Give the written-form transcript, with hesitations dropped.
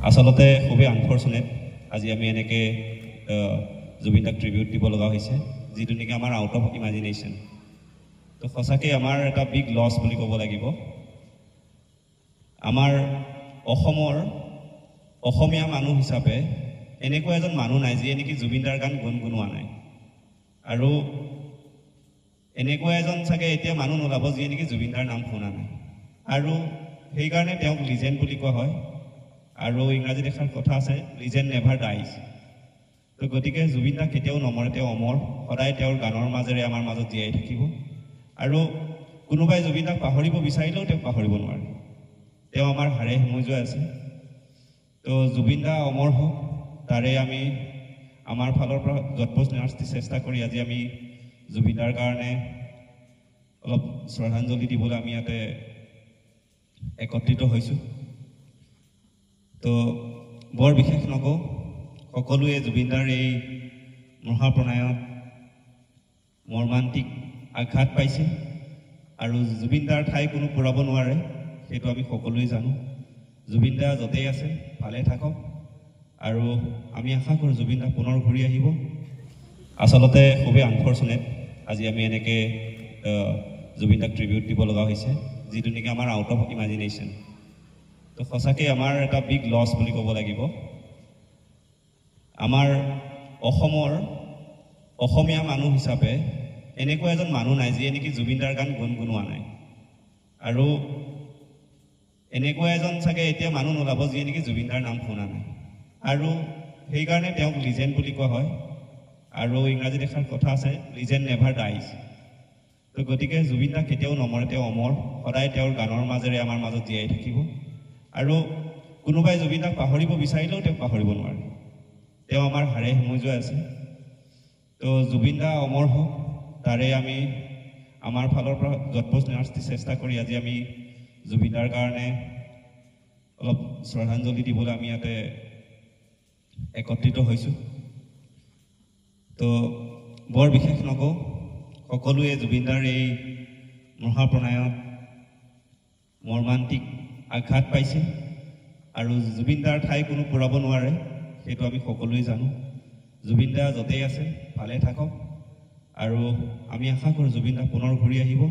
আসলতে খুবই আনফৰ্চুনেট আজি আমি এনেকে জুবিন দাক ট্ৰিবিউট দিব লগা হৈছে যিটো নেকি আমাৰ আউট অফ ইমাজিনেশ্যন তো সঁচাকৈ আমাৰ এটা বিগ লছ বুলি ক'ব লাগিব আমাৰ অসমীয়া মানুহ হিচাপে এনেকুৱা এজন মানুহ নাই যিয়ে নেকি জুবিন দাৰ গান গুণগুণোৱা নাই আৰু এনেকুৱা এজন চাগে এতিয়া মানুহ নোলাব যিয়ে নেকি জুবিন দাৰ নাম শুনা নাই আৰু সেইকাৰণে তেওঁক লিজেণ্ড বুলি কোৱা হয় আৰু ইংৰাজীত এষাৰ কথা আছে লিজেণ্ড নেভাৰ ডাইজ তো গতিকে জুবিন দা কেতিয়াও নমৰে তেওঁ অমৰ সদায় তেওঁৰ গানৰ মাজেৰে আমাৰ মাজত জীয়াই থাকিব আৰু কোনোবাই জুবিন দাক পাহৰিব বিচাৰিলেও তেওঁক পাহৰিব নোৱাৰে তেওঁ আমাৰ হাড়ে সময় যোৱা আছে তো জুবিন দা অমৰ হওক তাৰে আমি আমাৰ ফালৰ পৰা যৎপৰোনাস্তি নাস্তি চেষ্টা কৰি আজি আমি জুবিন দাৰ কাৰণে অলপ শ্ৰদ্ধাঞ্জলি দিবলৈ আমি ইয়াতে একত্ৰিত হৈছোঁ তো বৰ বিশেষ নকওঁ সকলোৱে জুবিন দাৰ এই মহাপ্ৰণায়ত মৰ্মান্তিক আঘাত পাইছে আৰু জুবিন দাৰ ঠাই কোনো পুৰাব নোৱাৰে সেইটো আমি সকলোৱে জানো জুবিন দা য'তেই আছে ভালে থাকক আৰু আমি আশা কৰোঁ জুবিন দা পুনৰ ঘূৰি আহিব আচলতে খুবেই আনফৰ্চুনেট আজি আমি এনেকে জুবিন দাক ট্ৰিবিউট দিব লগা হৈছে যিটো নেকি আমাৰ আউট অফ ইমাজিনেশ্যন তো সঁচাকৈ আমাৰ এটা বিগ লছ বুলি ক'ব লাগিব আমাৰ অসমীয়া মানুহ হিচাপে এনেকুৱা এজন মানুহ নাই যিয়ে নেকি জুবিন দাৰ গান গুণগুণোৱা নাই আৰু এনেকুৱা এজন চাগে এতিয়া মানুহ নোলাব যিয়ে নেকি জুবিন দাৰ নাম শুনা নাই আৰু সেইকাৰণে তেওঁক লিজেণ্ড বুলি কোৱা হয় আৰু ইংৰাজীত এষাৰ কথা আছে লিজেণ্ড নেভাৰ ডাইজ তো গতিকে জুবিন দা কেতিয়াও নমৰে তেওঁ অমৰ সদায় তেওঁৰ গানৰ মাজেৰে আমাৰ মাজত জীয়াই থাকিব আৰু কোনোবাই জুবিন দাক পাহৰিব বিচাৰিলেও তেওঁক পাহৰিব নোৱাৰে তেওঁ আমাৰ হাড়ে সময় যোৱা আছে তো জুবিন দা অমৰ হওক তাৰে আমি আমাৰ ফালৰ পৰা যৎপৰোনাস্তি নাস্তি চেষ্টা কৰি আজি আমি জুবিন দাৰ কাৰণে অলপ শ্ৰদ্ধাঞ্জলি দিবলৈ আমি ইয়াতে একত্ৰিত হৈছোঁ তো বৰ বিশেষ নকওঁ সকলোৱে জুবিন দাৰ এই মহাপ্ৰণায়ত মৰ্মান্তিক আঘাত পাইছে আৰু জুবিন দাৰ ঠাই কোনো পুৰাব নোৱাৰে সেইটো আমি সকলোৱে জানো জুবিন দা য'তেই আছে ভালে থাকক আৰু আমি আশা কৰোঁ জুবিন দা পুনৰ ঘূৰি আহিব